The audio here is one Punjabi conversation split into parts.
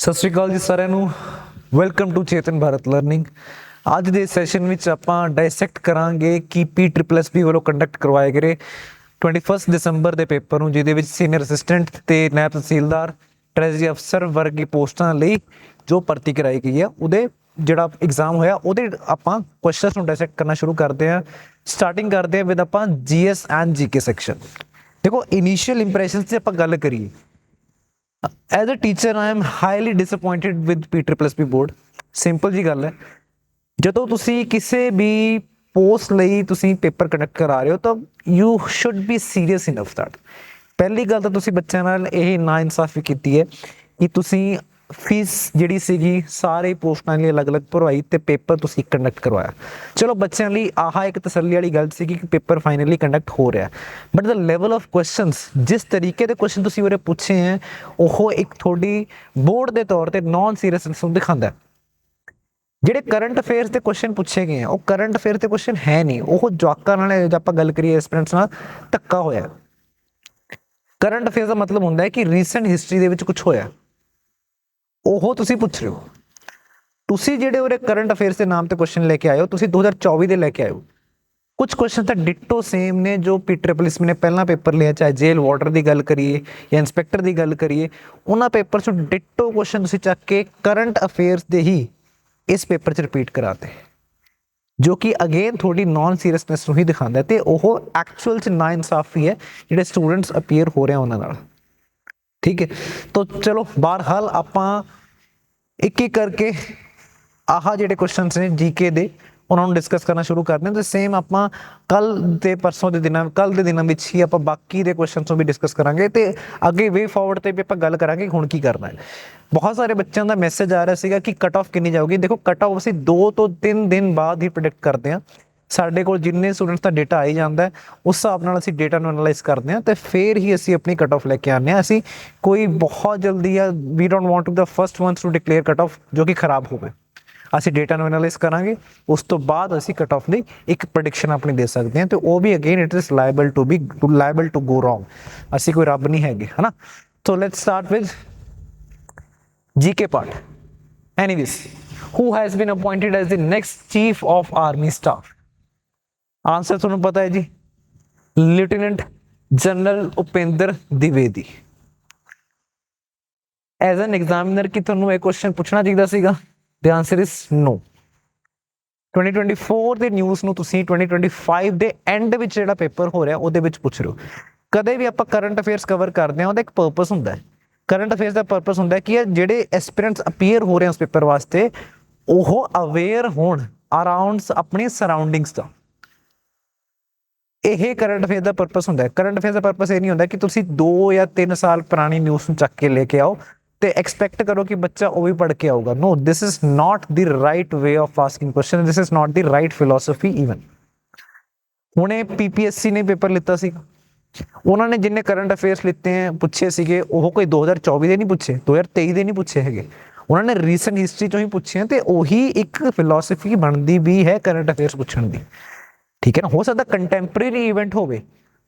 ਸਤਿ ਸ਼੍ਰੀ ਅਕਾਲ ਜੀ ਸਾਰਿਆਂ ਨੂੰ। Welcome to Chetan Bharat learning. ਅੱਜ ਦੇ ਸੈਸ਼ਨ ਵਿੱਚ ਆਪਾਂ ਡਾਇਸੈਕਟ ਕਰਾਂਗੇ ਕਿ PSSB ਵੱਲੋਂ ਕੰਡਕਟ ਕਰਵਾਏ ਗਏ 21 ਦਸੰਬਰ ਦੇ ਪੇਪਰ ਨੂੰ, ਜਿਹਦੇ ਵਿੱਚ ਸੀਨੀਅਰ ਅਸਿਸਟੈਂਟ ਤੇ ਨਾਇਬ ਤਹਿਸੀਲਦਾਰ, ਟ੍ਰੈਜਰੀ ਅਫਸਰ ਵਰਗੀ ਪੋਸਟਾਂ ਲਈ ਜੋ ਭਰਤੀ ਕਰਾਈ ਗਈ ਹੈ, ਉਹਦੇ ਜਿਹੜਾ ਐਗਜ਼ਾਮ ਹੋਇਆ ਉਹਦੇ ਆਪਾਂ ਕੁਐਸਚਨਸ ਨੂੰ ਡਾਇਸੈਕਟ ਕਰਨਾ ਸ਼ੁਰੂ ਕਰਦੇ ਹਾਂ। ਸਟਾਰਟਿੰਗ ਕਰਦੇ ਹਾਂ ਵਿਦ ਆਪਾਂ GS ਐਂਡ GK ਸੈਕਸ਼ਨ। ਦੇਖੋ, ਇਨੀਸ਼ੀਅਲ ਇੰਪ੍ਰੈਸ਼ਨਸ ਦੀ ਆਪਾਂ ਗੱਲ ਕਰੀਏ, as a teacher I am highly disappointed with PSSB board. Simple ਜੀ ਗੱਲ ਹੈ, ਜਦੋਂ ਤੁਸੀਂ ਕਿਸੇ ਵੀ ਪੋਸਟ ਲਈ ਤੁਸੀਂ ਪੇਪਰ ਕੰਡਕਟ ਕਰਾ ਰਹੇ ਹੋ ਤਾਂ you should be serious enough that. ਪਹਿਲੀ ਗੱਲ ਤਾਂ ਤੁਸੀਂ ਬੱਚਿਆਂ ਨਾਲ ਇਹ ਨਾ ਇਨਸਾਫੀ ਕੀਤੀ ਹੈ ਕਿ ਤੁਸੀਂ ਫੀਸ ਜਿਹੜੀ ਸੀਗੀ ਸਾਰੇ ਪੋਸਟਾਂ ਲਈ ਅਲੱਗ-ਅਲੱਗ ਭਰਵਾਈ ਤੇ ਪੇਪਰ ਤੁਸੀਂ ਕੰਡਕਟ ਕਰਵਾਇਆ। ਚਲੋ, ਬੱਚਿਆਂ ਲਈ ਆਹ ਇੱਕ ਤਸੱਲੀ ਵਾਲੀ ਗੱਲ ਸੀਗੀ ਕਿ ਪੇਪਰ ਫਾਈਨਲੀ ਕੰਡਕਟ ਹੋ ਰਿਹਾ, but the level of questions, ਜਿਸ ਤਰੀਕੇ ਦੇ ਕੁਐਸਚਨ ਤੁਸੀਂ ਉਰੇ ਪੁੱਛੇ ਹੈ, ਉਹ ਇੱਕ ਤੁਹਾਡੀ ਬੋਰਡ ਦੇ ਤੌਰ ਤੇ ਨॉन ਸੀਰੀਅਸਨੈਸ ਨੂੰ ਦਿਖਾਉਂਦਾ। ਜਿਹੜੇ ਕਰੰਟ ਅਫੇਅਰਸ ਦੇ ਕੁਐਸਚਨ ਪੁੱਛੇ ਗਏ ਆ, ਉਹ ਕਰੰਟ ਅਫੇਅਰ ਦੇ ਕੁਐਸਚਨ ਹੈ ਨਹੀਂ, ਉਹ ਜਵਾਕਾਂ ਨਾਲ, ਜੇ ਆਪਾਂ ਗੱਲ ਕਰੀਏ ਐਸਪੀਰੈਂਟਸ ਨਾਲ, ਧੱਕਾ ਹੋਇਆ। ਕਰੰਟ ਅਫੇਅਰਸ ਦਾ ਮਤਲਬ ਹੁੰਦਾ ਹੈ ਕਿ ਰੀਸੈਂਟ ਹਿਸਟਰੀ ਦੇ ਵਿੱਚ ਕੁਝ ਹੋਇਆ, ਉਹ ਤੁਸੀਂ ਪੁੱਛ ਰਹੇ ਹੋ। ਤੁਸੀਂ ਜਿਹੜੇ ਉਰੇ ਕਰੰਟ ਅਫੇਅਰਸ ਦੇ ਨਾਮ ਤੇ ਕੁਐਸਚਨ ਲੈ ਕੇ ਆਏ ਹੋ, ਤੁਸੀਂ 2024 ਦੇ ਲੈ ਕੇ ਆਏ ਹੋ। ਕੁਝ ਕੁਐਸਚਨ ਤਾਂ ਡਿਟੋ ਸੇਮ ਨੇ ਜੋ PSSB ਨੇ ਪਹਿਲਾਂ ਪੇਪਰ ਲਿਆ, ਚਾਹੇ ਜੇਲ ਵਾਰਡਰ ਦੀ ਗੱਲ ਕਰੀਏ ਜਾਂ ਇੰਸਪੈਕਟਰ ਦੀ ਗੱਲ ਕਰੀਏ, ਉਹਨਾਂ ਪੇਪਰ 'ਚੋਂ ਡਿਟੋ ਕੁਐਸਚਨ ਤੁਸੀਂ ਚੱਕ ਕੇ ਕਰੰਟ ਅਫੇਅਰਸ ਦੇ ਹੀ ਇਸ ਪੇਪਰ 'ਚ ਰਿਪੀਟ ਕਰਾਤੇ, ਜੋ ਕਿ ਅਗੇਨ ਤੁਹਾਡੀ ਨॉन ਸੀਰੀਅਸਨੈਸ ਨੂੰ ਹੀ ਦਿਖਾਉਂਦਾ ਤੇ ਉਹ ਐਕਚੁਅਲ 'ਚ ਨਾ ਇਨਸਾਫੀ ਹੈ ਜਿਹੜੇ ਸਟੂਡੈਂਟਸ ਅਪੀਅਰ ਹੋ ਰਹੇ ਉਹਨਾਂ ਨਾਲ। ਠੀਕ ਹੈ, ਤਾਂ ਚਲੋ ਬਹਰਹਾਲ ਆਪਾਂ ਇੱਕ ਇੱਕ ਕਰਕੇ ਆਹ ਜਿਹੜੇ ਕੁਐਸਚਨਸ ਨੇ GK ਦੇ, ਉਹਨਾਂ ਨੂੰ ਡਿਸਕਸ ਕਰਨਾ ਸ਼ੁਰੂ ਕਰਦੇ ਹਾਂ। ਤੇ ਸੇਮ ਆਪਾਂ ਕੱਲ ਦੇ ਦਿਨਾਂ ਵਿੱਚ ਹੀ ਆਪਾਂ ਬਾਕੀ ਦੇ ਕੁਐਸਚਨਸ ਨੂੰ ਵੀ ਡਿਸਕਸ ਕਰਾਂਗੇ ਤੇ ਅੱਗੇ ਵੇ ਫਾਰਵਰਡ ਤੇ ਵੀ ਆਪਾਂ ਗੱਲ ਕਰਾਂਗੇ ਹੁਣ ਕੀ ਕਰਨਾ ਹੈ। ਬਹੁਤ ਸਾਰੇ ਬੱਚਿਆਂ ਦਾ ਮੈਸੇਜ ਆ ਰਿਹਾ ਸੀਗਾ ਕਿ ਕੱਟ ਆਫ ਕਿੰਨੀ ਜਾਊਗੀ। ਦੇਖੋ, ਕੱਟ ਆਫ ਅਸੀਂ 2 ਤੋਂ 3 ਦਿਨ ਬਾਅਦ ਹੀ ਪ੍ਰੈਡਿਕਟ ਕਰਦੇ ਹਾਂ। ਸਾਡੇ ਕੋਲ ਜਿੰਨੇ ਸਟੂਡੈਂਟਸ ਦਾ ਡੇਟਾ ਆਈ ਜਾਂਦਾ, ਉਸ ਹਿਸਾਬ ਨਾਲ ਅਸੀਂ ਡੇਟਾ ਨੂੰ ਐਨਾਲਾਈਜ਼ ਕਰਦੇ ਹਾਂ ਤੇ ਫਿਰ ਹੀ ਅਸੀਂ ਆਪਣੀ ਕੱਟ ਆਫ ਲੈ ਕੇ ਆਉਂਦੇ ਹਾਂ। ਅਸੀਂ ਕੋਈ ਬਹੁਤ ਜਲਦੀ ਆ, we don't want to the first ones to declare cut off ਜੋ ਕਿ ਖਰਾਬ ਹੋਵੇ। ਅਸੀਂ ਡੇਟਾ ਨੂੰ ਐਨਾਲਾਈਜ਼ ਕਰਾਂਗੇ, ਉਸ ਤੋਂ ਬਾਅਦ ਅਸੀਂ ਕੱਟ ਆਫ ਦੀ ਇੱਕ ਪ੍ਰੈਡਿਕਸ਼ਨ ਆਪਣੀ ਦੇ ਸਕਦੇ ਹਾਂ, ਤੇ ਉਹ ਵੀ again it is liable to go wrong. ਅਸੀਂ ਕੋਈ ਰੱਬ ਨਹੀਂ ਹੈਗੇ, ਹੈ ਨਾ। So let's start with GK part. Anyways, who has been appointed as the next Chief of Army Staff? Answer ਤੁਹਾਨੂੰ ਪਤਾ ਹੈ ਜੀ, lieutenant general Upendra Dwivedi. As an examiner ਕੀ ਤੁਹਾਨੂੰ ਇਹ ਕੁਐਸਚਨ ਪੁੱਛਣਾ ਚਾਹੀਦਾ ਸੀਗਾ? The answer is no. 2024 ਦੇ ਨਿਊਜ਼ ਨੂੰ ਤੁਸੀਂ 2025 ਦੇ ਐਂਡ ਵਿੱਚ ਜਿਹੜਾ ਪੇਪਰ ਹੋ ਰਿਹਾ ਉਹਦੇ ਵਿੱਚ ਪੁੱਛ ਰਹੇ ਹੋ। ਕਦੇ ਵੀ ਆਪਾਂ ਕਰੰਟ ਅਫੇਅਰਸ ਕਵਰ ਕਰਦੇ ਹਾਂ, ਉਹਦਾ ਇੱਕ ਪਰਪਸ ਹੁੰਦਾ ਹੈ। ਕਰੰਟ ਅਫੇਅਰਸ ਦਾ ਪਰਪਸ ਹੁੰਦਾ ਹੈ ਕਿ ਜਿਹੜੇ ਐਸਪੀਰੈਂਟਸ ਅਪੀਅਰ ਹੋ ਰਹੇ ਉਸ ਪੇਪਰ ਵਾਸਤੇ, ਉਹ ਅਵੇਅਰ ਹੋਣ ਅਰਾਊਂਡ ਆਪਣੀ ਸਰਾਊਂਡਿੰਗਸ ਦਾ। ਇਹ ਕਰੰਟ ਅਫੇਅਰ ਦਾ ਪਰਪਸ ਹੁੰਦਾ ਹੈ। ਕਰੰਟ ਅਫੇਅਰ ਦਾ ਪਰਪਸ ਇਹ ਨਹੀਂ ਹੁੰਦਾ ਕਿ ਤੁਸੀਂ 2 ਜਾਂ 3 ਸਾਲ ਪੁਰਾਣੀ ਨਿਊਜ਼ ਨੂੰ ਚੱਕ ਕੇ ਲੈ ਕੇ ਆਓ ਤੇ ਐਕਸਪੈਕਟ ਕਰੋ ਕਿ ਬੱਚਾ ਉਹ ਵੀ ਪੜ੍ਹ ਕੇ ਆਊਗਾ। ਨੋ, this is not the right way of asking question, this is not the right philosophy even. ਹੁਣੇ PPSC ਨੇ ਪੇਪਰ ਲਿੱਤਾ ਸੀ, ਉਹਨਾਂ ਨੇ ਜਿੰਨੇ ਕਰੰਟ ਅਫੇਅਰਸ ਲਿੱਤੇ ਹੈ, ਪੁੱਛੇ ਸੀਗੇ, ਉਹ ਕੋਈ 2024 ਦੇ ਨਹੀਂ ਪੁੱਛੇ, 2023 ਦੇ ਨਹੀਂ ਪੁੱਛੇ ਹੈਗੇ, ਉਹਨਾਂ ਨੇ ਰੀਸੈਂਟ ਹਿਸਟਰੀ ਚੋਂ ਹੀ ਪੁੱਛੇ ਹੈ। ਤੇ ਉਹੀ ਇੱਕ ਫਿਲੋਸਫੀ ਬਣਦੀ ਵੀ ਹੈ ਕਰੰਟ ਅਫੇਅਰਸ ਪੁੱਛਣ ਦੀ। ਠੀਕ ਹੈ ਨਾ। ਹੋ ਸਕਦਾ ਕੰਟੈਂਪਰੇਰੀ ਇਵੈਂਟ ਹੋਵੇ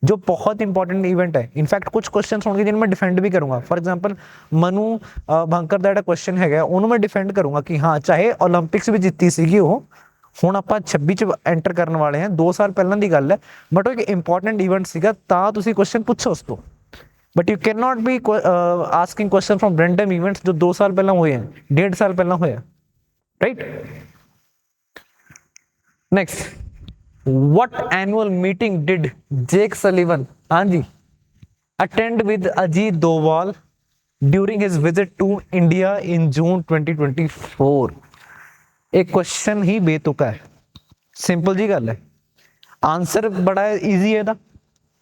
ਜੋ ਬਹੁਤ ਇੰਪੋਰਟੈਂਟ ਇਵੈਂਟ ਹੈ। ਇਨਫੈਕਟ ਕੁਝ ਕੁਐਸਚਨਸ ਹੋਣਗੇ ਜਿਹਨੂੰ ਮੈਂ ਡਿਫੈਂਡ ਵੀ ਕਰੂੰਗਾ। ਫॉर एग्जांपल ਮਨੂ ਭਾਂਕਰ ਦਾ ਜਿਹੜਾ ਕੁਐਸਚਨ ਹੈਗਾ, ਉਹਨੂੰ ਮੈਂ ਡਿਫੈਂਡ ਕਰੂੰਗਾ ਕਿ ਹਾਂ, ਚਾਹੇ ਓਲੰਪਿਕਸ ਵੀ ਜਿੱਤੀ ਸੀਗੀ ਉਹ, ਹੁਣ ਆਪਾਂ 26 ਚ ਐਂਟਰ ਕਰਨ ਵਾਲੇ ਹਾਂ, 2 ਸਾਲ ਪਹਿਲਾਂ ਦੀ ਗੱਲ ਹੈ, ਬਟ ਉਹ ਇੱਕ ਇੰਪੋਰਟੈਂਟ ਇਵੈਂਟ ਸੀਗਾ, ਤਾਂ ਤੁਸੀਂ ਕੁਐਸਚਨ ਪੁੱਛੋ ਉਸ ਤੋਂ। But you can not be asking question from random events ਜੋ 2 ਸਾਲ ਪਹਿਲਾਂ ਹੋਏ ਹੈ, 1.5 ਸਾਲ ਪਹਿਲਾਂ ਹੋਇਆ, right. Next, what annual meeting did Jake Sullivan attend with Ajit Doval during his visit to India in June 2024? एक क्वेश्चन ही बेतुका है, सिंपल जी गल है। आंसर बड़ा इजी है ना।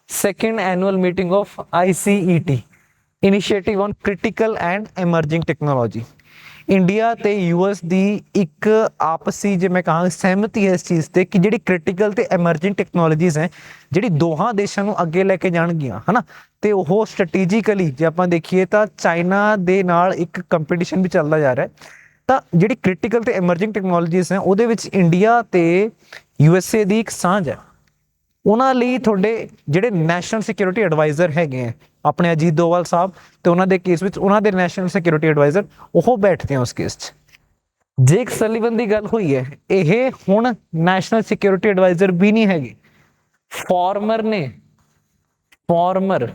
Second annual meeting of ICET, initiative on critical and emerging technology. India ਤੇ US ਦੀ ਇੱਕ ਆਪਸੀ, ਜੇ ਮੈਂ ਕਹਾਂ, ਸਹਿਮਤੀ ਹੈ ਇਸ ਚੀਜ਼ ਤੇ ਕਿ ਜਿਹੜੀ ਕ੍ਰਿਟੀਕਲ ਤੇ ਐਮਰਜਿੰਗ ਟੈਕਨੋਲੋਜੀਜ਼ ਹੈ, ਜਿਹੜੀ ਦੋਹਾਂ ਦੇਸ਼ਾਂ ਨੂੰ ਅੱਗੇ ਲੈ ਕੇ ਜਾਣਗੀਆਂ, ਹੈ ਨਾ। ਤੇ ਉਹ ਸਟ੍ਰੈਟੇਜੀਕਲੀ ਜੇ ਆਪਾਂ ਦੇਖੀਏ ਤਾਂ ਚਾਈਨਾ ਦੇ ਨਾਲ ਇੱਕ ਕੰਪੀਟੀਸ਼ਨ ਵੀ ਚੱਲਦਾ ਜਾ ਰਿਹਾ। ਤਾਂ ਜਿਹੜੀ ਕ੍ਰਿਟੀਕਲ ਤੇ ਐਮਰਜਿੰਗ ਟੈਕਨੋਲੋਜੀਜ਼ ਹੈ, ਉਹਦੇ ਵਿੱਚ ਇੰਡੀਆ ਤੇ USA ਦੀ ਇੱਕ ਸਾਂਝ ਹੈ। ਉਹਨਾਂ ਲਈ ਤੁਹਾਡੇ ਜਿਹੜੇ ਨੈਸ਼ਨਲ ਸਿਕਿਉਰਿਟੀ ਐਡਵਾਈਜ਼ਰ ਹੈਗੇ ਆ ਆਪਣੇ ਅਜੀਤ ਦੋਵਾਲ ਸਾਹਿਬ, ਤੇ ਉਹਨਾਂ ਦੇ ਕੇਸ ਵਿੱਚ ਉਹਨਾਂ ਦੇ ਨੈਸ਼ਨਲ ਸਿਕਿਉਰਿਟੀ ਐਡਵਾਈਜ਼ਰ ਉਹ ਬੈਠਦੇ ਆ ਉਸ ਕੇਸ 'ਚ। ਜੇਕ ਸਲੀਵਨ ਦੀ ਗੱਲ ਹੋਈ ਹੈ, ਇਹ ਹੁਣ ਨੈਸ਼ਨਲ ਸਿਕਿਉਰਿਟੀ ਐਡਵਾਈਜ਼ਰ ਵੀ ਨਹੀਂ ਹੈਗੇ, ਫਾਰਮਰ ਨੇ। ਫਾਰਮਰ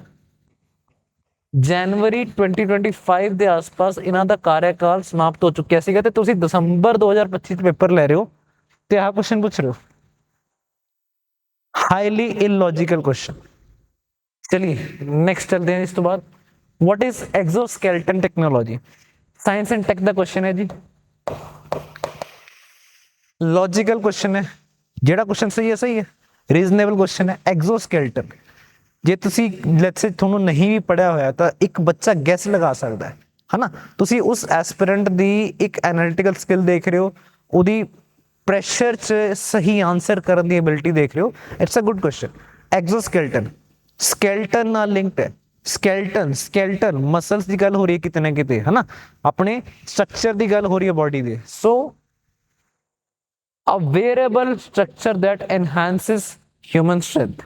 ਜਨਵਰੀ 2025 ਦੇ ਆਸ-ਪਾਸ ਇਹਨਾਂ ਦਾ ਕਾਰਜਕਾਲ ਸਮਾਪਤ ਹੋ ਚੁੱਕਿਆ ਸੀਗਾ, ਤੇ ਤੁਸੀਂ ਦਸੰਬਰ 2025 ਚ ਪੇਪਰ ਲੈ ਰਹੇ ਹੋ ਤੇ ਆਹ ਕੁਐਸਚਨ ਪੁੱਛ ਰਹੇ ਹੋ। Highly illogical question. ਚਲਿए नेक्स्ट चलते हैं। इस तो बाद what is exoskeleton technology, science and tech का क्वेश्चन है जी। लॉजिकल क्वेश्चन है, जेड़ा क्वेश्चन सही है, रीजनेबल क्वेश्चन है। एक्सोस्केलेटन ਜੇ ਤੁਸੀਂ ਲੈਟਸ ਸੇ ਤੁਹਾਨੂੰ ਨਹੀਂ ਵੀ ਪੜਿਆ ਹੋਇਆ ਤਾਂ ਇੱਕ ਬੱਚਾ ਗੈਸ ਲਗਾ ਸਕਦਾ ਹੈ ਨਾ। ਤੁਸੀਂ ਉਸ ਐਸਪੀਰੈਂਟ ਦੀ ਇੱਕ ਐਨਾਲਿਟੀਕਲ ਸਕਿੱਲ ਦੇਖ ਰਹੇ ਹੋ, ਉਹਦੀ ਪ੍ਰੈਸ਼ਰ 'ਚ ਸਹੀ ਆਨਸਰ ਕਰਨ ਦੀ ਐਬਿਲਿਟੀ ਦੇਖ ਰਹੇ ਹੋ। It's a good question. Exoskeleton skeleton ਨਾਲ ਲਿੰਕਡ ਹੈ। ਸਕੇਲਟਨ ਮਸਲਸ ਦੀ ਗੱਲ ਹੋ ਰਹੀ ਹੈ ਕਿਤੇ ਨਾ ਕਿਤੇ, ਹੈ ਨਾ, ਆਪਣੇ ਸਟਰਕਚਰ ਦੀ ਗੱਲ ਹੋ ਰਹੀ ਹੈ ਬੋਡੀ ਦੇ। ਸੋ ਅ ਵੇਅਰੇਬਲ ਸਟਰਕਚਰ ਦੈਟ ਐਨਹਾਂਸਿਸ ਹਿਊਮਨ ਸਟਰੈਂਥ।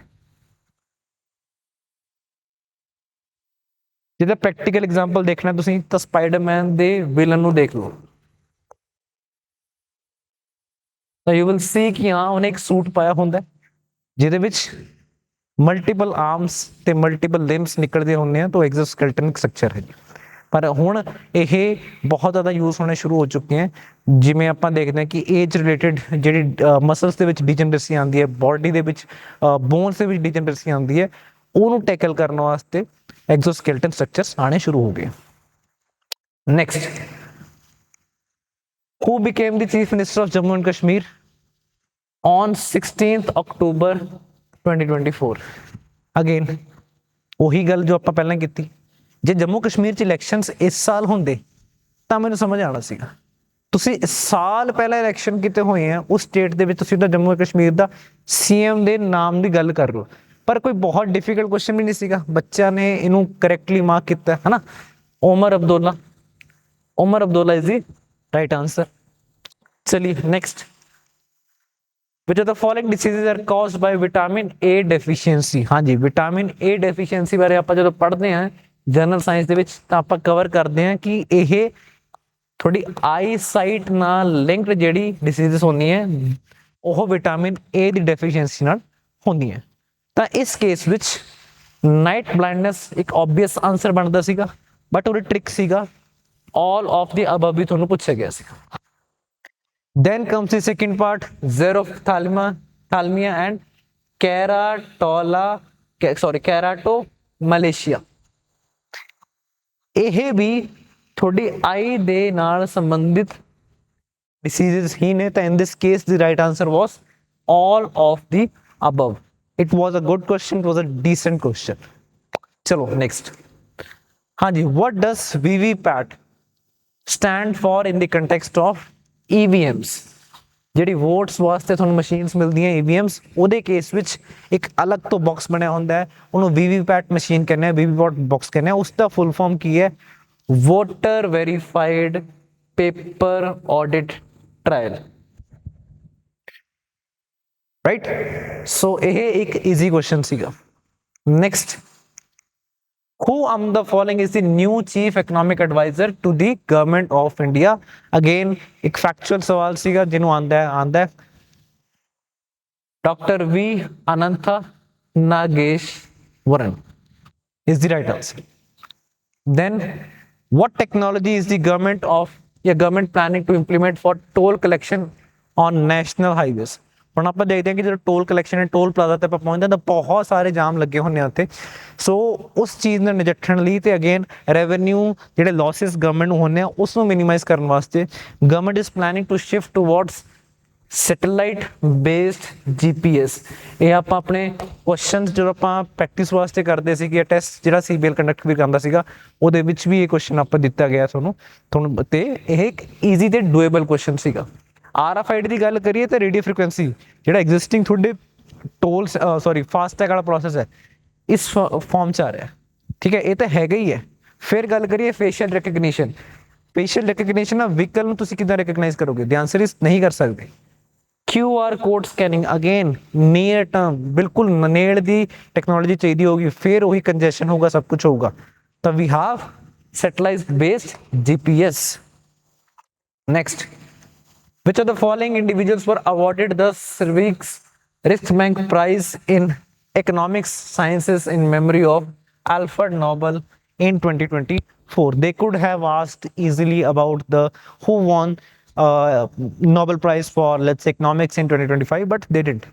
ਜਿਹਦਾ ਪ੍ਰੈਕਟੀਕਲ ਐਗਜ਼ਾਮਪਲ ਦੇਖਣਾ ਤੁਸੀਂ ਤਾਂ ਸਪਾਈਡਰਮੈਨ ਦੇ ਵਿਲਨ ਨੂੰ ਦੇਖ ਲਓ, ਤਾਂ ਯੂ ਵਿਲ ਸੀ ਕਿ ਹਾਂ ਉਹਨੇ ਇੱਕ ਸੂਟ ਪਾਇਆ ਹੁੰਦਾ ਜਿਹਦੇ ਵਿੱਚ ਮਲਟੀਪਲ ਆਰਮਸ ਤੇ ਮਲਟੀਪਲ ਲਿੰਬਸ ਨਿਕਲਦੇ ਹੁੰਦੇ ਆ, ਤਾਂ ਐਗਜ਼ੋਸਕੇਲਟਨ ਸਟਰਕਚਰ ਹੈ ਜੀ। ਪਰ ਹੁਣ ਇਹ ਬਹੁਤ ਜ਼ਿਆਦਾ ਯੂਜ਼ ਹੋਣੇ ਸ਼ੁਰੂ ਹੋ ਚੁੱਕੇ ਹੈ। ਜਿਵੇਂ ਆਪਾਂ ਦੇਖਦੇ ਹਾਂ ਕਿ ਏਜ ਰਿਲੇਟਡ ਜਿਹੜੀ ਮਸਲਸ ਦੇ ਵਿੱਚ ਡੀਜਨਰੇਸੀ ਆਉਂਦੀ ਹੈ, ਬੋਡੀ ਦੇ ਵਿੱਚ ਬੋਨਸ ਦੇ ਵਿੱਚ ਡੀਜਨਰੇਸੀ ਆਉਂਦੀ ਹੈ, ਉਹਨੂੰ ਟੈਕਲ ਕਰਨ ਵਾਸਤੇ ਐਗਜ਼ੋਸਕੇਲਟਨ ਸਟਰਕਚਰਸ ਆਣੇ ਸ਼ੁਰੂ ਹੋ ਗਏ। Next, who became the chief minister of Jammu and Kashmir on 16th October 2024? Again ਉਹੀ ਗੱਲ ਜੋ ਆਪਾਂ ਪਹਿਲਾਂ ਕੀਤੀ, ਜੇ ਜੰਮੂ ਕਸ਼ਮੀਰ 'ਚ ਇਲੈਕਸ਼ਨਸ ਇਸ ਸਾਲ ਹੁੰਦੇ ਤਾਂ ਮੈਨੂੰ ਸਮਝ ਆਉਣਾ ਸੀਗਾ। ਤੁਸੀਂ ਸਾਲ ਪਹਿਲਾਂ ਇਲੈਕਸ਼ਨ ਕੀਤੇ ਹੋਏ ਆ ਉਸ ਸਟੇਟ ਦੇ ਵਿੱਚ, ਤੁਸੀਂ ਤਾਂ ਜੰਮੂ ਕਸ਼ਮੀਰ ਦਾ ਸੀਐਮ ਦੇ ਨਾਮ ਦੀ ਗੱਲ ਕਰ ਰਹੇ ਹੋ। ਪਰ ਕੋਈ ਬਹੁਤ ਡਿਫਿਕਲਟ ਕੁਐਸਚਨ ਵੀ ਨਹੀਂ ਸੀਗਾ, ਬੱਚਿਆਂ ਨੇ ਇਹਨੂੰ ਕਰੈਕਟਲੀ ਮਾਰਕ ਕੀਤਾ, ਹੈ ਨਾ। Omar Abdullah is the right answer. ਚਲਿए next, which of the following diseases are caused by vitamin A deficiency? हाँ जी, विटामिन A deficiency बारे ਆਪਾਂ ਜਦੋਂ ਪੜ੍ਹਦੇ ਹਾਂ ਜਨਰਲ ਸਾਇੰਸ ਦੇ ਵਿੱਚ ਤਾਂ ਆਪਾਂ ਕਵਰ ਕਰਦੇ ਹਾਂ ਕਿ ਇਹ ਥੋੜੀ ਆਈ ਸਾਈਟ ਨਾਲ ਲਿੰਕਡ ਜਿਹੜੀ ਡਿਸੀਜ਼ਸ ਹੁੰਦੀਆਂ ਉਹ ਵਿਟਾਮਿਨ A ਦੀ ਡੈਫੀਸ਼ੀਐਂਸੀ ਨਾਲ ਹੁੰਦੀਆਂ। ਤਾਂ ਇਸ ਕੇਸ ਵਿੱਚ ਨਾਈਟ ਬਲਾਈਂਡਨੈਸ ਇੱਕ ਆਬਵੀਅਸ ਆਨਸਰ ਬਣਦਾ ਸੀਗਾ, ਬਟ ਉਹ ਟ੍ਰਿਕ ਸੀਗਾ, all of the above ਵੀ ਤੁਹਾਨੂੰ ਪੁੱਛਿਆ ਗਿਆ ਸੀਗਾ। Then comes the second part, xerophthalmia and keratomalacia। ਇਹ ਵੀ ਤੁਹਾਡੀ ਆਈ ਦੇ ਨਾਲ ਸੰਬੰਧਿਤ diseases ਹੀ ਨੇ, ਤਾਂ in this case the right answer was all of the above. It was a good question, it was a decent question. चलो next, हाँ जी, what does VVPAT stand for in the context of EVMs? ਜਿਹੜੀ ਵੋਟਸ ਵਾਸਤੇ ਤੁਹਾਨੂੰ ਮਸ਼ੀਨਸ ਮਿਲਦੀਆਂ EVMs, ਉਹਦੇ ਕੇਸ ਵਿੱਚ ਇੱਕ ਅਲੱਗ ਤੋਂ ਬਾਕਸ ਬਣਿਆ ਹੁੰਦਾ ਹੈ, ਉਹਨੂੰ VVPAT ਮਸ਼ੀਨ ਕਹਿੰਦੇ ਆ, VVPAT ਬਾਕਸ ਕਹਿੰਦੇ ਆ। ਉਸ ਦਾ ਫੁੱਲ ਫਾਰਮ ਕੀ ਹੈ? Voter verified paper audit trail, right. So ਇਹ ਇੱਕ ਈਜ਼ੀ ਕੁਐਸਚਨ ਸੀਗਾ। Next, who among the following is the new chief economic advisor to the government of India? Again एक factual सवाल सीगा जिन्हों आंदा है Dr. V. Anantha Nageshwaran is the right answer. Then what technology is the government planning to implement for toll collection on national highways? ਹੁਣ ਆਪਾਂ ਦੇਖਦੇ ਹਾਂ ਕਿ ਜਦੋਂ ਟੋਲ ਕਲੈਕਸ਼ਨ ਹੈ, ਟੋਲ ਪਲਾਜ਼ਾ ਤੇ ਆਪਾਂ ਪਹੁੰਚਦੇ ਤਾਂ ਬਹੁਤ ਸਾਰੇ ਜਾਮ ਲੱਗੇ ਹੁੰਦੇ ਆ ਉੱਥੇ। ਸੋ ਉਸ ਚੀਜ਼ ਨਾਲ ਨਜਿੱਠਣ ਲਈ ਤੇ ਅਗੇਨ ਰੈਵਨਿਊ ਜਿਹੜੇ ਲਾਸਿਸ ਗਵਰਨਮੈਂਟ ਨੂੰ ਹੁੰਦੇ ਆ ਉਸ ਨੂੰ ਮਿਨੀਮਾਈਜ਼ ਕਰਨ ਵਾਸਤੇ government is planning to shift towards satellite based GPS। ਇਹ ਆਪਾਂ ਆਪਣੇ ਕੁਐਸਚਨ ਜਦੋਂ ਆਪਾਂ ਪ੍ਰੈਕਟਿਸ ਵਾਸਤੇ ਕਰਦੇ ਸੀਗੇ, ਟੈਸਟ ਜਿਹੜਾ CBL ਕੰਡਕਟ ਵੀ ਕਰਦਾ ਸੀਗਾ, ਉਹਦੇ ਵਿੱਚ ਵੀ ਇਹ ਕੁਐਸਚਨ ਆਪਾਂ ਦਿੱਤਾ ਗਿਆ ਤੁਹਾਨੂੰ ਤੇ ਇਹ ਇੱਕ ਈਜ਼ੀ ਤੇ ਡੂਏਬਲ ਕੁਐਸਚਨ ਸੀਗਾ। RFID ਦੀ ਗੱਲ ਕਰੀਏ ਤਾਂ ਰੇਡੀਓ ਫ੍ਰੀਕੁਐਂਸੀ ਜਿਹੜਾ ਐਗਜ਼ਿਸਟਿੰਗ ਤੁਹਾਡੇ ਟੋਲ ਫਾਸਟੈਗ ਵਾਲਾ ਪ੍ਰੋਸੈਸ ਹੈ ਇਸ ਫਾਰਮ 'ਚ ਆ ਰਿਹਾ, ਠੀਕ ਹੈ, ਇਹ ਤਾਂ ਹੈਗਾ ਹੀ ਹੈ। ਫਿਰ ਗੱਲ ਕਰੀਏ ਫੇਸ਼ੀਅਲ ਰਿਕਗਨੀਸ਼ਨ ਨਾ ਵਹੀਕਲ ਨੂੰ ਤੁਸੀਂ ਕਿੱਦਾਂ ਰਿਕਗਨਾਈਜ਼ ਕਰੋਗੇ? ਦ ਆਂਸਰ ਇਜ਼ ਨਹੀਂ ਕਰ ਸਕਦੇ। QR code scanning again near term बिल्कुल नेड़ दी टेक्नोलॉजी चाहिए होगी, फिर वही कंजेशन होगा, सब कुछ होगा। तो we have satellite based GPS। Next, which of the following individuals were awarded the Civics Riksbank Prize in Economics Sciences in memory of Alfred Nobel in 2024? They could have asked easily about the who won Nobel Prize for let's say economics in 2025, but they didn't।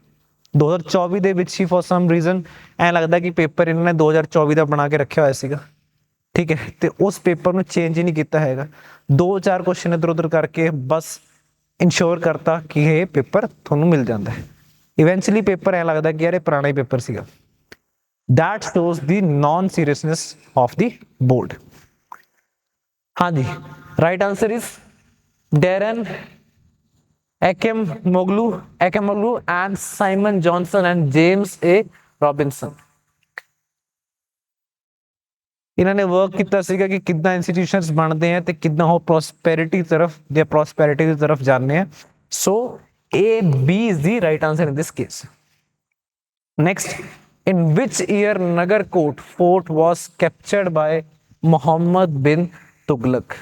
2024 ਦੇ ਵਿੱਚ ਹੀ for some reason ਐ ਲੱਗਦਾ ਕਿ ਪੇਪਰ ਇਹਨਾਂ ਨੇ 2024 ਦਾ ਬਣਾ ਕੇ ਰੱਖਿਆ ਹੋਇਆ ਸੀਗਾ, ਠੀਕ ਹੈ, ਤੇ ਉਸ ਪੇਪਰ ਨੂੰ ਚੇਂਜ ਹੀ ਨਹੀਂ ਕੀਤਾ ਹੈਗਾ। 2-4 ਕੁਐਸਚਨ ਇਧਰ ਉਧਰ ਕਰਕੇ ਬਸ इंश्योर करता कि ये पेपर थोनू मिल जाता है। इवेंचुअली पेपर ऐ लगता कि यार ये पुराना ही पेपर सीगा। That shows the non seriousness of the board. हाँ जी, right answer is Daron Akemoglu and Simon Johnson and James A. Robinson। इन्होंने वर्क किया सीगा कि कितना इंस्टीट्यूशंस बनते हैं ते कितना हो प्रॉस्पेरिटी की तरफ जाने हैं। सो A, B is the right answer in this case। Next, in which year Nagarkot fort was captured by Muhammad bin Tughlaq?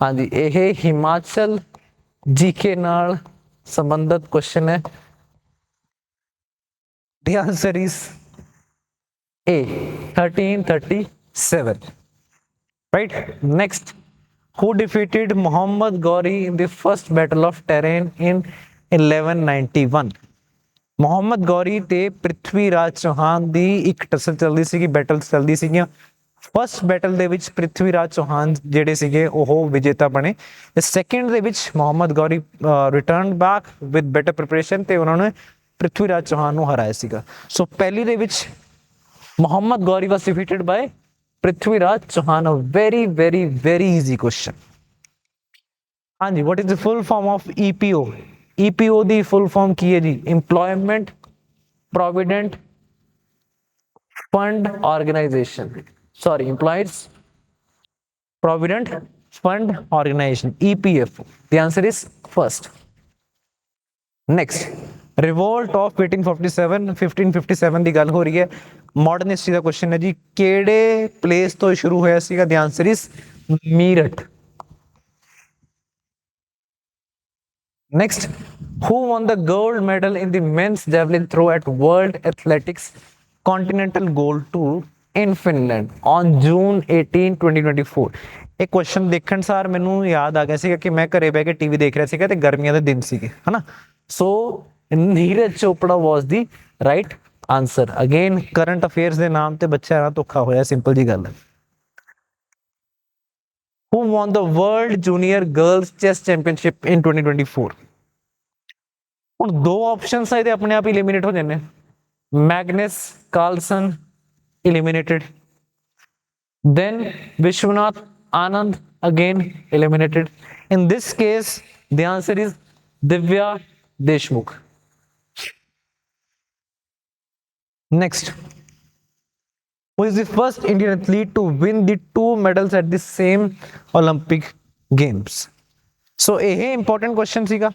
हाँ जी, ये हिमाचल जीके नाल संबंधित क्वेश्चन है। The answer is A, 1337। Right? Next, who defeated Muhammad Ghori in the first battle of Tehran in 1191? Muhammad Gauri ਤੇ ਪ੍ਰਿਥਵੀ ਰਾਜ ਚੌਹਾਨ ਦੀ ਇੱਕ ਟਸਲ ਚੱਲਦੀ ਸੀਗੀ, ਬੈਟਲ ਚੱਲਦੀ ਸੀਗੀਆਂ। ਫਸਟ ਬੈਟਲ ਦੇ ਵਿੱਚ ਪ੍ਰਿਥਵੀ ਰਾਜ ਚੌਹਾਨ ਜਿਹੜੇ ਸੀਗੇ ਉਹ ਵਿਜੇਤਾ ਬਣੇ, ਤੇ ਸੈਕਿੰਡ ਦੇ ਵਿੱਚ Muhammad Ghori return back with better preparation ਤੇ ਉਹਨਾਂ ਨੇ ਪ੍ਰਿਥਵੀ ਰਾਜ ਚੌਹਾਨ ਨੂੰ ਹਰਾਇਆ ਸੀਗਾ। ਸੋ ਪਹਿਲੀ ਦੇ ਵਿੱਚ Muhammad Ghori was defeated by Prithvi Raj Chauhan. A very very very easy question. हाँ जी, what is the full form of EPO? EPO ਦੀ ਫੁੱਲ ਫਾਰਮ ਕੀ ਹੈ ਜੀ? Employment provident fund organisation. Sorry, employees provident fund organisation, EPF। The answer is first। Next, revolt of 1557 ਦੀ ਗੱਲ ਹੋ ਰਹੀ ਹੈ। ਮਾਡਰਨ ਹਿਸਟਰੀ ਦਾ ਕੁਐਸਚਨ ਹੈ ਜੀ, ਕਿਹੜੇ ਪਲੇਸ ਤੋਂ ਸ਼ੁਰੂ ਹੋਇਆ ਸੀਗਾ? The answer is ਮੀਰਠ। Next, who won the gold medal in the men's javelin throw at World Athletics Continental Gold Tour in Finland on June 18, 2024? ਇਹ ਕੁਐਸਚਨ ਦੇਖਣ ਸਾਰ ਮੈਨੂੰ ਯਾਦ ਆ ਗਿਆ ਸੀਗਾ ਕਿ ਮੈਂ ਘਰੇ ਬਹਿ ਕੇ ਟੀਵੀ ਦੇਖ ਰਿਹਾ ਸੀਗਾ ਤੇ ਗਰਮੀਆਂ ਦੇ ਦਿਨ ਸੀਗੇ, ਹਨਾ। ਸੋ ਨੀਰਜ ਚੋਪੜਾ ਵਾਸ ਦੀ right answer. Again current affairs ਦੇ ਨਾਮ ਤੇ ਬੱਚਿਆਂ ਨਾਲ ਧੋਖਾ ਹੋਇਆ, ਸਿੰਪਲ ਜੀ ਗੱਲ ਹੈ। Who won the World Junior Girls Chess Championship in 2024? ਹੁਣ ਦੋ ਆਪਸ਼ਨਸ ਆਏ ਤੇ ਆਪਣੇ ਆਪ ਇਲੀਮੀਨੇਟ ਹੋ ਜਾਂਦੇ। Magnus Carlsen eliminated, then Vishwanath Anand again eliminated। In this case the answer is Divya Deshmukh। Next, who is the first Indian athlete to win the 2 medals at the same Olympic Games? So ਇਹ important question ਸੀਗਾ,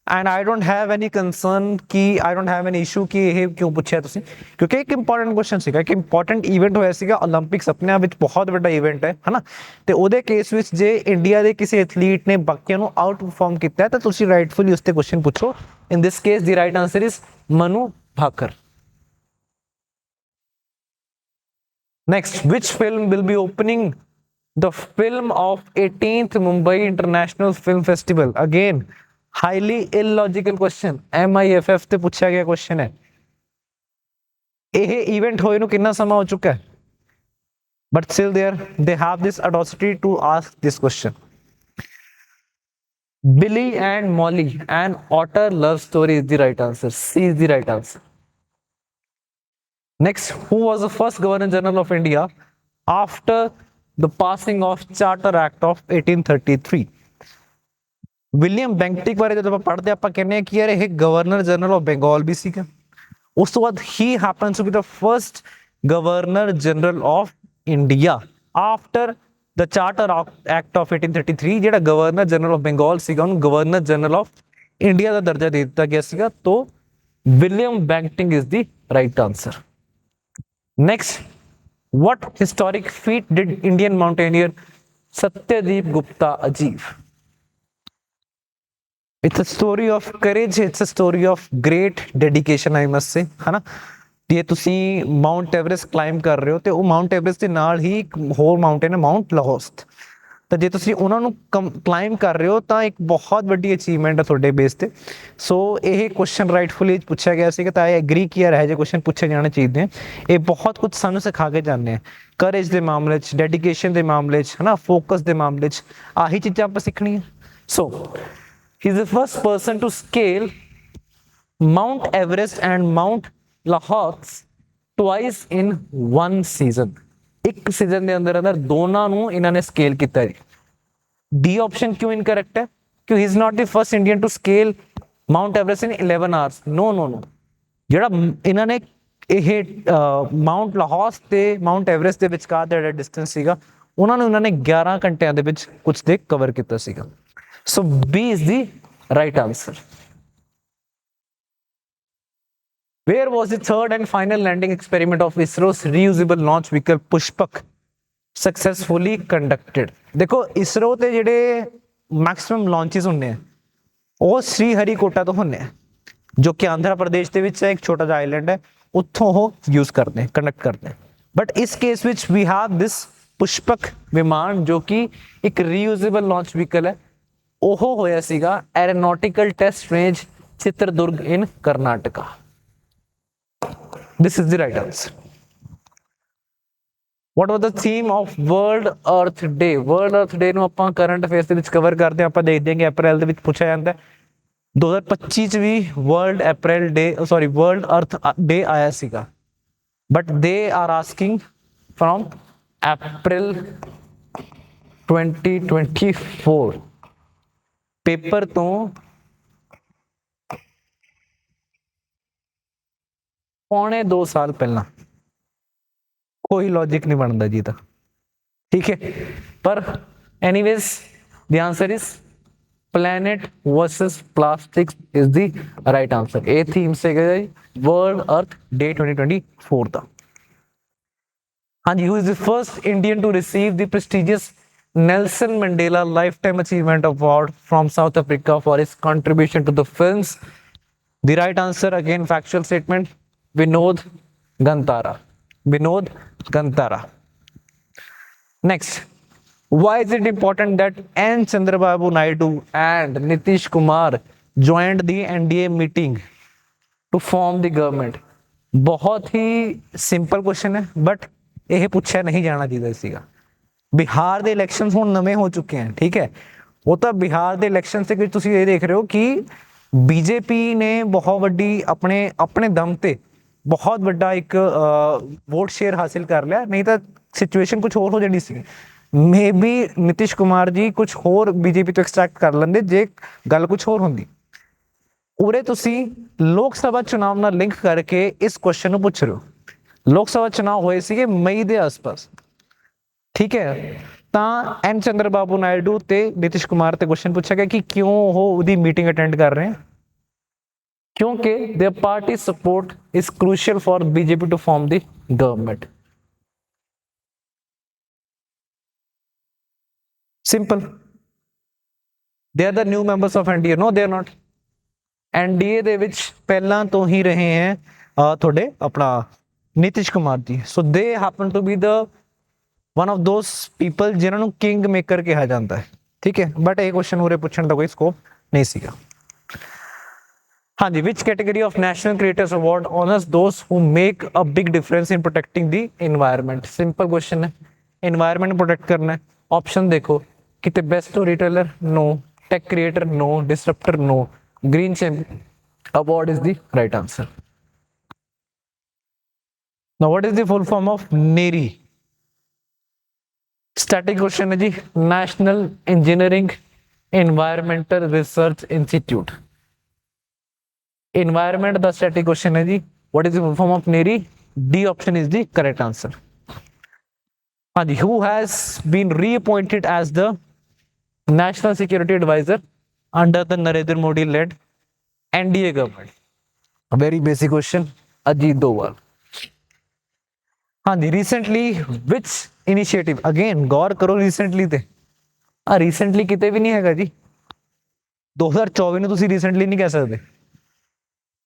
and I don't have any concern कि I don't have any issue कि ਇਹ ਕਿਉਂ ਪੁੱਛਿਆ ਤੁਸੀਂ, ਕਿਉਂਕਿ ਇੱਕ important question ਸੀਗਾ, ਇੱਕ important event ਹੋਇਆ ਸੀਗਾ। 올림픽ਸ ਆਪਣੇ ਆਪ ਵਿੱਚ ਬਹੁਤ ਵੱਡਾ event ਹੈ, ਹਨਾ। ਤੇ ਉਹਦੇ ਕੇਸ ਵਿੱਚ ਜੇ ਇੰਡੀਆ ਦੇ ਕਿਸੇ ਐਥਲੀਟ ਨੇ ਬਾਕੀਆਂ ਨੂੰ ਆਊਟ ਪਰਫਾਰਮ ਕੀਤਾ ਤਾਂ ਤੁਸੀਂ ਰਾਈਟਫੁਲੀ ਉਸ ਤੇ ਕੁਐਸਚਨ ਪੁੱਛੋ। ਇਨ ਦਿਸ ਕੇਸ ਦੀ right answer is Manu Bhaker. Next, which film will be opening the film of 18th Mumbai International Film Festival? Again, highly illogical question। MIFF ਤੇ ਪੁੱਛਿਆ ਗਿਆ question ਹੈ। ਇਹ ਇਵੈਂਟ ਹੋਏ ਨੂੰ ਕਿੰਨਾ ਸਮਾਂ ਹੋ ਚੁੱਕਾ ਹੈ, but still they have this audacity to ask this question। Billy and Molly, an otter love story is the right answer। C is the right answer। Next, who was the first Governor General of India after the passing of Charter Act of 1833? William ਬੈਂਕਟਿਕ ਬਾਰੇ ਜਦੋਂ ਆਪਾਂ ਪੜ੍ਹਦੇ ਆਪਾਂ ਕਹਿੰਦੇ ਹਾਂ ਕਿ ਯਾਰ ਇਹ ਗਵਰਨਰ ਜਨਰਲ ਆਫ ਬੰਗਾਲ ਵੀ ਸੀਗਾ। ਉਸ ਤੋਂ ਬਾਅਦ ਹੀ happens to be the first governor general of India after the charter act of 1833। ਜਿਹੜਾ ਗਵਰਨਰ ਜਨਰਲ ਆਫ ਬੰਗਾਲ ਸੀਗਾ ਉਹਨੂੰ ਗਵਰਨਰ ਜਨਰਲ ਆਫ ਇੰਡੀਆ ਦਾ ਦਰਜਾ ਦੇ ਦਿੱਤਾ ਗਿਆ ਸੀਗਾ। तो William Bentinck is the right answer. Next, what historic feat did Indian mountaineer Satyadip Gupta achieve? It's a story of courage, it's a story of great dedication, I must say, है ना। ਜੇ ਤੁਸੀਂ ਮਾਊਂਟ ਐਵਰੈਸਟ ਕਲਾਈਮ ਕਰ ਰਹੇ ਹੋ ਤੇ ਉਹ ਮਾਊਂਟ ਐਵਰੈਸਟ ਦੇ ਨਾਲ ਹੀ ਇੱਕ ਹੋਰ ਮਾਊਂਟੇਨ ਹੈ ਮਾਊਂਟ ਲਾਹੌਸਟ, ਤਾਂ ਜੇ ਤੁਸੀਂ ਉਹਨਾਂ ਨੂੰ ਕਲਾਈਮ ਕਰ ਰਹੇ ਹੋ ਤਾਂ ਇੱਕ ਬਹੁਤ ਵੱਡੀ ਅਚੀਵਮੈਂਟ ਹੈ ਤੁਹਾਡੇ ਬੇਸ ਤੇ। ਸੋ ਇਹ ਕੁਐਸਚਨ ਰਾਈਟਫੁਲੀ ਪੁੱਛਿਆ ਗਿਆ ਸੀਗਾ, ਤਾਂ ਆਈ ਐਗਰੀ ਕਿ ਯਾਰ ਇਹੋ ਜਿਹੇ ਕੁਐਸਚਨ ਪੁੱਛੇ ਜਾਣੇ ਚਾਹੀਦੇ ਆ। ਇਹ ਬਹੁਤ ਕੁਝ ਸਾਨੂੰ ਸਿਖਾ ਕੇ ਜਾਂਦੇ ਆ, ਕਰੇਜ ਦੇ ਮਾਮਲੇ 'ਚ, ਡੈਡੀਕੇਸ਼ਨ ਦੇ ਮਾਮਲੇ 'ਚ, ਹੈ ਨਾ, ਫੋਕਸ ਦੇ ਮਾਮਲੇ 'ਚ, ਆਹੀ ਚੀਜ਼ਾਂ ਆਪਾਂ ਸਿੱਖਣੀਆਂ। So he is the first person to scale Mount Everest and Mount ਲਾਹੌਸਟ ਟਵਾਈਸ ਇਨ ਵਨ ਸੀਜ਼ਨ। ਇੱਕ ਸੀਜ਼ਨ ਦੇ ਅੰਦਰ ਅੰਦਰ ਦੋਨਾਂ ਨੂੰ ਇਹਨਾਂ ਨੇ ਸਕੇਲ ਕੀਤਾ ਜੀ। ਡੀ ਆਪਸ਼ਨ ਕਿਉਂ ਇਨਕਰੈਕਟ ਹੈ? ਕਿਉਂ he is not the first Indian to scale Mount Everest in 11 hours. No, ਜਿਹੜਾ ਇਹਨਾਂ ਨੇ ਇਹ ਮਾਊਂਟ ਲਾਹੌਸਟ ਤੇ ਮਾਊਂਟ ਐਵਰੈਸਟ ਦੇ ਵਿਚਕਾਰ ਦਾ ਜਿਹੜਾ ਡਿਸਟੈਂਸ ਸੀਗਾ ਉਹਨਾਂ ਨੇ 11 ਘੰਟਿਆਂ ਦੇ ਵਿੱਚ ਕੁਝ ਦੇ ਕਵਰ ਕੀਤਾ ਸੀਗਾ। So B is the right answer. Where was the third and final landing experiment of ISRO's reusable launch vehicle Pushpak successfully conducted? देखो ISRO ਦੇ ਜਿਹੜੇ ਮੈਕਸਿਮਮ ਲਾਂਚਸ ਹੁੰਦੇ ਆ ਉਹ ਸ੍ਰੀ ਹਰੀਕੋਟਾ ਤੋਂ ਹੁੰਦੇ ਆ, ਜੋ ਕਿ ਆਂਧਰਾ ਪ੍ਰਦੇਸ਼ ਦੇ ਵਿੱਚ ਇੱਕ ਛੋਟਾ ਜਿਹਾ ਆਈਲੈਂਡ ਹੈ, ਉੱਥੋਂ ਉਹ ਯੂਜ਼ ਕਰਦੇ ਕੰਡਕਟ ਕਰਦੇ। ਬਟ ਇਸ ਕੇਸ ਵਿੱਚ ਵੀ ਹੈਵ ਦਿਸ ਪੁਸ਼ਪਕ ਵਿਮਾਨ ਜੋ ਕਿ ਇੱਕ ਰੀਯੂਜ਼ੇਬਲ ਲਾਂਚ ਵਹੀਕਲ ਹੈ। ਉਹ ਹੋਇਆ ਸੀਗਾ aeronautical test range Chitradurga in Karnataka. This is the right answer. What was the theme of World Earth Day? World Earth Day ਨੂੰ ਆਪਾਂ ਕਰੰਟ ਅਫੇਅਰਸ ਦੇ ਵਿੱਚ ਕਵਰ ਕਰਦੇ ਹਾਂ, ਆਪਾਂ ਦੇਖਦੇ ਹਾਂ ਕਿ ਅਪ੍ਰੈਲ ਦੇ ਵਿੱਚ ਪੁੱਛਿਆ ਜਾਂਦਾ। 2025 ਚ ਵੀ ਵਰਲਡ ਅਰਥ ਡੇ ਆਇਆ ਸੀਗਾ, but they are asking from April 2024 paper ਤੋਂ पौने 2 साल पहला। कोई लॉजिक नहीं बनता जी था, ठीक है। पर anyways the answer is planet versus plastics is the right answer. ए थीम से गया वर्ल्ड अर्थ डे 2024 था। हाँ जी, who is the first Indian to receive the prestigious Nelson Mandela lifetime achievement award from South Africa for his contribution to the films? The right answer again factual statement, Vinod Gantara. Next, why is it important that N. Chandrababu Naidu and Nitish Kumar joined the NDA meeting to form the government? बहुत ही सिंपल क्वेश्चन है, बट यह पूछा नहीं जाना चाहिए सीगा। बिहार के इलेक्शन ਹੁਣ ਨਵੇਂ ਹੋ ਚੁੱਕੇ हैं, ठीक है। वो तो बिहार के इलेक्शन से ਤੁਸੀਂ ਇਹ ਦੇਖ ਰਹੇ ਹੋ ਕਿ बीजेपी ने बहुत ਵੱਡੀ ਆਪਣੇ ਦਮ ਤੇ ਬਹੁਤ ਵੱਡਾ ਇੱਕ ਵੋਟ ਸ਼ੇਅਰ ਹਾਸਿਲ ਕਰ ਲਿਆ, ਨਹੀਂ ਤਾਂ ਸਿਚੁਏਸ਼ਨ ਕੁਝ ਹੋਰ ਹੋ ਜਾਣੀ ਸੀ। ਮੇ ਬੀ ਨਿਤਿਸ਼ ਕੁਮਾਰ ਜੀ ਕੁਝ ਹੋਰ ਬੀਜੇਪੀ ਤੋਂ ਐਕਸਟ੍ਰੈਕਟ ਕਰ ਲੈਂਦੇ ਜੇ ਗੱਲ ਕੁਝ ਹੋਰ ਹੁੰਦੀ। ਉਰੇ ਤੁਸੀਂ ਲੋਕ ਸਭਾ ਚੁਣਾਵ ਨਾਲ ਲਿੰਕ ਕਰਕੇ ਇਸ ਕੁਐਸਚਨ ਨੂੰ ਪੁੱਛ ਰਹੇ ਹੋ। ਲੋਕ ਸਭਾ ਚੁਣਾਵ ਹੋਏ ਸੀਗੇ ਮਈ ਦੇ ਆਸ-ਪਾਸ, ਠੀਕ ਹੈ। ਤਾਂ ਐਨ ਚੰਦਰ ਬਾਬੂ ਨਾਇਡੂ ਤੇ ਨਿਤਿਸ਼ ਕੁਮਾਰ ਤੇ ਕੁਐਸਚਨ ਪੁੱਛਿਆ ਗਿਆ ਕਿ ਕਿਉਂ ਉਹ ਉਹਦੀ ਮੀਟਿੰਗ ਅਟੈਂਡ ਕਰ ਰਹੇ ਹਨ, क्योंकि their party support is crucial for BJP to form the government. Simple. They are the new members of NDA. No, they are not. NDA ਦੇ ਵਿੱਚ ਪਹਿਲਾਂ ਤੋਂ ਹੀ ਰਹੇ ਹੈ ਤੁਹਾਡੇ ਆਪਣਾ Nitish Kumar ji. So they happen to be the one of those people ਜਿਨ੍ਹਾਂ ਨੂੰ ਕਿੰਗ ਮੇਕਰ ਕਿਹਾ ਜਾਂਦਾ ਹੈ, ਠੀਕ ਹੈ। ਬਟ ਇਹ ਕੁਐਸਚਨ ਉਰੇ ਪੁੱਛਣ ਦਾ ਕੋਈ ਸਕੋਪ ਨਹੀਂ ਸੀਗਾ। हाँ जी, which category of National Creators Award honors those who make a big difference in protecting the environment? Simple question है, environment protect करना है। ऑप्शन देखो, कितने best storyteller no, tech creator no, disruptor no, green champion award is the right answer. Now what is the full form of NEERI? Static question है जी, national engineering environmental research institute. Environment the static question है जी, what is the full form of NEERI? D option is the correct answer. हाँ जी, who has been reappointed as the national security advisor under the Narendra Modi led NDA government. Very basic question, Ajit Doval. हाँ जी, रिसेंटली विच इनिशिएटिव, अगेन गौर करो रिसेंटली ते रिसेंटली किते भी नहीं हैगा जी। 2024 ਨੂੰ ਤੁਸੀਂ ਰੀਸੈਂਟਲੀ ਨਹੀਂ ਕਹਿ ਸਕਦੇ,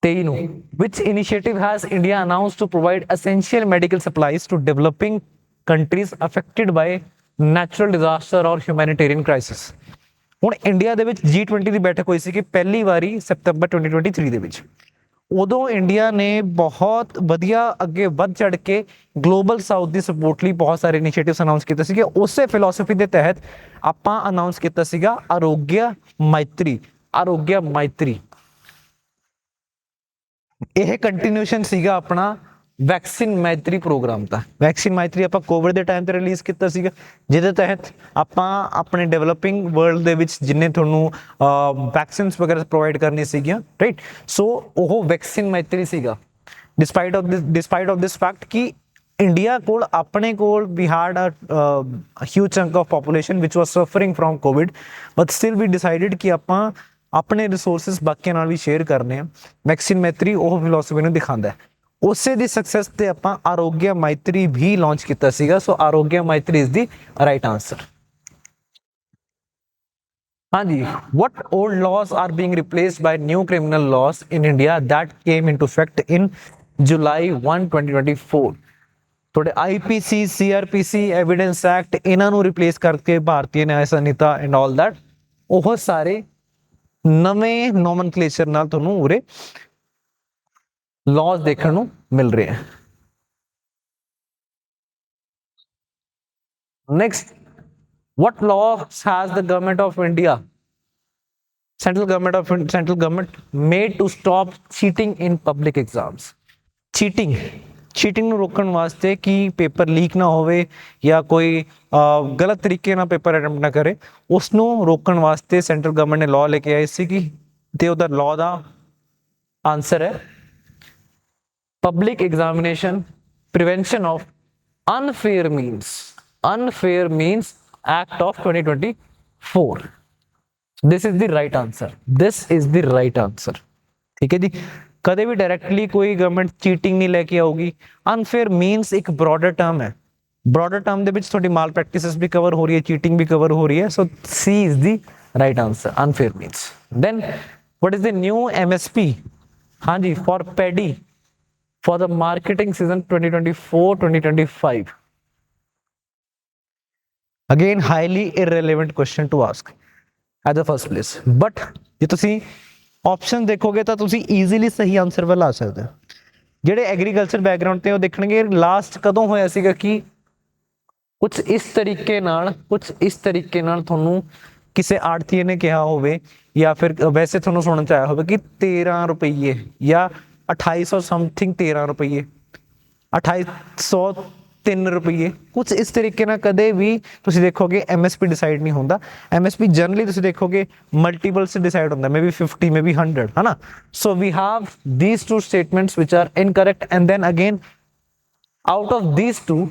23 ਨੂੰ। which initiative has India announced to provide essential medical supplies to developing countries affected by natural disaster or humanitarian crisis? ਹੁਣ ਇੰਡੀਆ ਦੇ ਵਿੱਚ G20 ਦੀ ਬੈਠਕ ਹੋਈ ਸੀ ਕਿ ਪਹਿਲੀ ਵਾਰੀ ਸਤੰਬਰ 2023 ਦੇ ਵਿੱਚ। ਉਦੋਂ ਇੰਡੀਆ ਨੇ ਬਹੁਤ ਵਧੀਆ ਅੱਗੇ ਵੱਧ ਚੜ ਕੇ ਗਲੋਬਲ ਸਾਊਥ ਦੀ ਸਪੋਰਟ ਲਈ ਬਹੁਤ ਸਾਰੇ ਇਨੀਸ਼ੀਏਟਿਵਸ ਅਨਾਉਂਸ ਕੀਤੇ ਸੀਗੇ। ਉਸੇ ਫਿਲਾਸਫੀ ਦੇ ਤਹਿਤ ਆਪਾਂ ਅਨਾਉਂਸ ਕੀਤਾ ਸੀਗਾ ਆਰੋਗਿਆ ਮਾਇਤਰੀ। ਆਰੋਗਿਆ ਮਾਇਤਰੀ ਇਹ ਕੰਟੀਨਿਊਸ਼ਨ ਸੀਗਾ ਆਪਣਾ ਵੈਕਸੀਨ ਮਾਇਤਰੀ ਪ੍ਰੋਗਰਾਮ ਦਾ। ਵੈਕਸੀਨ ਮਾਇਤਰੀ ਆਪਾਂ ਕੋਵਿਡ ਦੇ ਟਾਈਮ ਤੇ ਰਿਲੀਜ਼ ਕੀਤਾ ਸੀਗਾ, ਜਿਹਦੇ ਤਹਿਤ ਆਪਾਂ ਆਪਣੇ ਡਿਵੈਲਪਿੰਗ ਵਰਲਡ ਦੇ ਵਿੱਚ ਜਿੰਨੇ ਤੁਹਾਨੂੰ ਵੈਕਸੀਨਸ ਵਗੈਰਾ ਪ੍ਰੋਵਾਈਡ ਕਰਨੀ ਸੀਗੀਆਂ, ਰਾਈਟ। ਸੋ ਉਹ ਵੈਕਸੀਨ ਮਾਇਤਰੀ ਸੀਗਾ। ਡਿਸਪਾਈਟ ਆਫ ਦਿਸ ਫੈਕਟ ਕਿ ਇੰਡੀਆ ਕੋਲ ਆਪਣੇ ਕੋਲ we had a huge chunk of population which was suffering from COVID, but still we decided ਕਿ ਆਪਾਂ ਆਪਣੇ ਰਿਸੋਰਸਿਸ ਬਾਕੀਆਂ ਨਾਲ ਵੀ ਸ਼ੇਅਰ ਕਰਨੇ ਆ। ਵੈਕਸੀਨ ਮਾਇਤਰੀ ਉਹ ਫਿਲਾਸਫੀ ਨੂੰ ਦਿਖਾਉਂਦਾ ਹੈ। ਉਸੇ ਦੀ ਸਕਸੈਸ ਤੇ ਆਪਾਂ ਆਰੋਗਿਆ ਮਾਇਤਰੀ ਵੀ ਲਾਂਚ ਕੀਤਾ ਸੀਗਾ। ਸੋ ਆਰੋਗਿਆ ਮਾਇਤਰੀ ਇਜ਼ ਦੀ ਰਾਈਟ ਆਂਸਰ। ਹਾਂਜੀ, what old laws are being replaced by new criminal laws in India that came into effect in July 1, 2024? ਤੁਹਾਡੇ IPC, CRPC, एविडेंस एक्ट ਇਹਨਾਂ ਨੂੰ ਰਿਪਲੇਸ ਕਰਕੇ ਭਾਰਤੀ ਨਿਆਂ ਸੰਹਿਤਾ ਐਂਡ ਆਲ ਦੈਟ, ਉਹ ਸਾਰੇ ਨਵੇਂ ਨੋਮਨਕਲੇਚਰ ਨਾਲ ਤੁਹਾਨੂੰ ਉਰੇ laws ਦੇਖਣ ਨੂੰ ਮਿਲ ਰਹੇ ਹੈ। Next, what laws has the government of India, central government made to stop cheating in public exams? Cheating ਨੂੰ ਰੋਕਣ ਵਾਸਤੇ ਕਿ ਪੇਪਰ ਲੀਕ ਨਾ ਹੋਵੇ ਜਾਂ ਕੋਈ ਗਲਤ ਤਰੀਕੇ ਨਾਲ ਪੇਪਰ ਅਟੈਂਪਟ ਨਾ ਕਰੇ, ਉਸ ਨੂੰ ਰੋਕਣ ਵਾਸਤੇ ਸੈਂਟਰਲ ਗਵਰਨਮੈਂਟ ਨੇ ਲਾਅ ਲੈ ਕੇ ਆਈ ਸੀ ਤੇ ਉਹਦਾ ਲਾਅ ਦਾ ਆਨਸਰ ਹੈ public examination prevention of unfair means act of 2024। This is the right answer. ਠੀਕ ਹੈ ਜੀ। ਕਦੇ ਵੀ ਡਾਇਰੈਕਟਲੀ ਕੋਈ ਗਵਰਨਮੈਂਟ ਚੀਟਿੰਗ ਨਹੀਂ ਲੈ ਕੇ ਆਊਗੀ। ਅਨਫੇਅਰ ਮੀਨਸ ਇੱਕ ਬ੍ਰੌਡਰ ਟਰਮ ਹੈ। ਬ੍ਰੌਡਰ ਟਰਮ ਦੇ ਵਿੱਚ ਤੁਹਾਡੀ ਮਾਲ ਪ੍ਰੈਕਟਿਸਿਸ ਵੀ ਕਵਰ ਹੋ ਰਹੀ ਹੈ, ਚੀਟਿੰਗ ਵੀ ਕਵਰ ਹੋ ਰਹੀ ਹੈ। So C is the right answer, unfair means. Then what is the new MSP? ਹਾਂਜੀ, for paddy for the marketing season 2024-2025? Again, highly irrelevant question to ask at the first place, but ਜੇ ਤੁਸੀਂ ਆਪਸ਼ਨ ਦੇਖੋਗੇ ਤਾਂ ਤੁਸੀਂ ਈਜ਼ੀਲੀ ਸਹੀ ਆਨਸਰ ਵੱਲ ਆ ਸਕਦੇ ਹੋ। ਜਿਹੜੇ ਐਗਰੀਕਲਚਰ ਬੈਕਗ੍ਰਾਉਂਡ ਤੇ ਉਹ ਦੇਖਣਗੇ ਲਾਸਟ ਕਦੋਂ ਹੋਇਆ ਸੀਗਾ ਕਿ ਕੁਝ ਇਸ ਤਰੀਕੇ ਨਾਲ ਤੁਹਾਨੂੰ ਕਿਸੇ ਆੜਤੀਏ ਨੇ ਕਿਹਾ ਹੋਵੇ ਜਾਂ ਫਿਰ ਵੈਸੇ ਤੁਹਾਨੂੰ ਸੁਣਨ ਚ ਆਇਆ ਹੋਵੇ ਕਿ 13 ਰੁਪਏ ਜਾਂ 2800 ਸਮਥਿੰਗ 13 ਰੁਪਏ 2803 ਰੁਪਏ, ਕੁਝ ਇਸ ਤਰੀਕੇ ਨਾਲ ਕਦੇ ਵੀ ਤੁਸੀਂ ਦੇਖੋਗੇ MSP ਡਿਸਾਈਡ ਨਹੀਂ ਹੁੰਦਾ। MSP ਜਨਰਲੀ ਤੁਸੀਂ ਦੇਖੋਗੇ ਮਲਟੀਪਲ ਸੇ ਡਿਸਾਈਡ ਹੁੰਦਾ, ਮੇ ਬੀ 50, ਮੇ ਬੀ 100, ਹੈ ਨਾ। So we have these two statements which are incorrect, and then again out of these two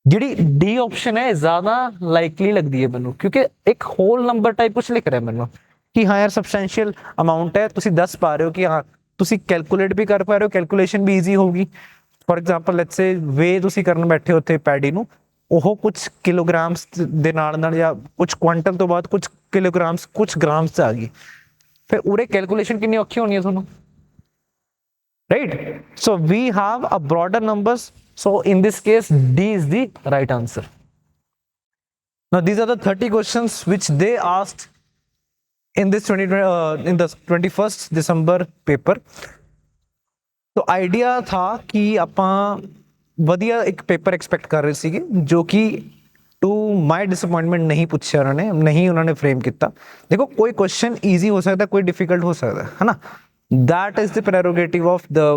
ਜਿਹੜੀ ਡੀ ਆਪਸ਼ਨ ਹੈ ਜ਼ਿਆਦਾ ਲਾਈਕਲੀ ਲੱਗਦੀ ਹੈ ਮੈਨੂੰ, ਕਿਉਂਕਿ ਇੱਕ ਹੋਲ ਨੰਬਰ ਟਾਈਪ ਕੁਝ ਲਿਖ ਰਿਹਾ ਮੈਨੂੰ ਕਿ ਹਾਂ ਯਾਰ ਸਬਸਟੈਂਸ਼ੀਅਲ ਅਮਾਊਂਟ ਹੈ, ਤੁਸੀਂ ਦੱਸ ਪਾ ਰਹੇ ਹੋ ਕਿ ਹਾਂ ਤੁਸੀਂ ਕੈਲਕੂਲੇਟ ਵੀ ਕਰ ਪਾ ਰਹੇ ਹੋ, ਕੈਲਕੂਲੇਸ਼ਨ ਵੀ ਈਜ਼ੀ ਹੋਊਗੀ। ਫॉर एग्जांपल ਲੈਟਸ ਸੇ ਵੇ ਤੁਸੀਂ ਕਰਨ ਬੈਠੇ ਉੱਥੇ ਪੈਡੀ ਨੂੰ, ਉਹ ਕੁਝ ਕਿਲੋਗ੍ਰਾਮਸ ਦੇ ਨਾਲ ਜਾਂ ਕੁਝ ਕੁਆਂਟਲ ਤੋਂ ਬਾਅਦ ਕੁਝ ਕਿਲੋਗ੍ਰਾਮਸ ਕੁਝ ਗ੍ਰਾਮਸ 'ਚ ਆ ਗਈ, ਫਿਰ ਉਰੇ ਕੈਲਕੂਲੇਸ਼ਨ ਕਿੰਨੀ ਔਖੀ ਹੋਣੀ ਹੈ ਤੁਹਾਨੂੰ, right? So we have a broader numbers, so in this case D is the right answer. Now these are the 30 questions which they asked in this in the 21st December paper. तो आइडिया था कि ਆਪਾਂ ਵਧੀਆ ਇੱਕ ਪੇਪਰ ਐਕਸਪੈਕਟ ਕਰ ਰਹੇ ਸੀਗੇ ਜੋ ਕਿ ਟੂ ਮਾਈ ਡਿਸਅਪਾਇੰਟਮੈਂਟ ਨਹੀਂ ਪੁੱਛਿਆ ਉਹਨਾਂ ਨੇ, ਨਹੀਂ ਉਹਨਾਂ ਨੇ ਫਰੇਮ ਕੀਤਾ। ਦੇਖੋ ਕੋਈ ਕੁਐਸਚਨ ਈਜ਼ੀ ਹੋ ਸਕਦਾ, ਕੋਈ ਡਿਫਿਕਲਟ ਹੋ ਸਕਦਾ, ਹੈ ਨਾ। that is the prerogative of the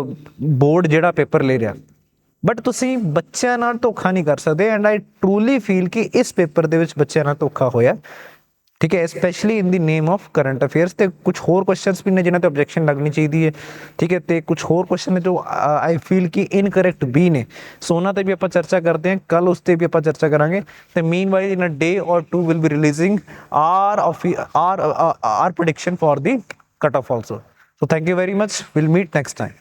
board ਜਿਹੜਾ ਪੇਪਰ ਲੈ ਰਿਹਾ, ਬਟ ਤੁਸੀਂ ਬੱਚਿਆਂ ਨਾਲ ਧੋਖਾ ਨਹੀਂ ਕਰ ਸਕਦੇ। ਐਂਡ ਆਈ ਟਰੂਲੀ ਫੀਲ ਕਿ ਇਸ ਪੇਪਰ ਦੇ ਵਿੱਚ ਬੱਚਿਆਂ ਨਾਲ ਧੋਖਾ ਹੋਇਆ, ਠੀਕ ਹੈ, specially in the name of current affairs. ਤੇ ਕੁਝ ਹੋਰ ਕੁਐਸਚਨਸ ਵੀ ਨੇ ਜਿਨ੍ਹਾਂ ਤੇ ਆਬਜੈਕਸ਼ਨ ਲੱਗਣੀ ਚਾਹੀਦੀ ਹੈ, ਠੀਕ ਹੈ, ਤੇ ਕੁਝ ਹੋਰ ਕੁਐਸਚਨ ਨੇ ਜੋ ਆਈ ਫੀਲ ਕਿ ਇਨਕਰੈਕਟ ਵੀ ਨੇ। ਸੋ ਉਹਨਾਂ ਤੇ ਵੀ ਆਪਾਂ ਚਰਚਾ ਕਰਦੇ ਹਾਂ, ਕੱਲ ਉਸ ਤੇ ਵੀ ਆਪਾਂ ਚਰਚਾ ਕਰਾਂਗੇ। ਤੇ meanwhile in a day or two will be releasing our prediction for the cut off also. So thank you very much. We'll meet next time.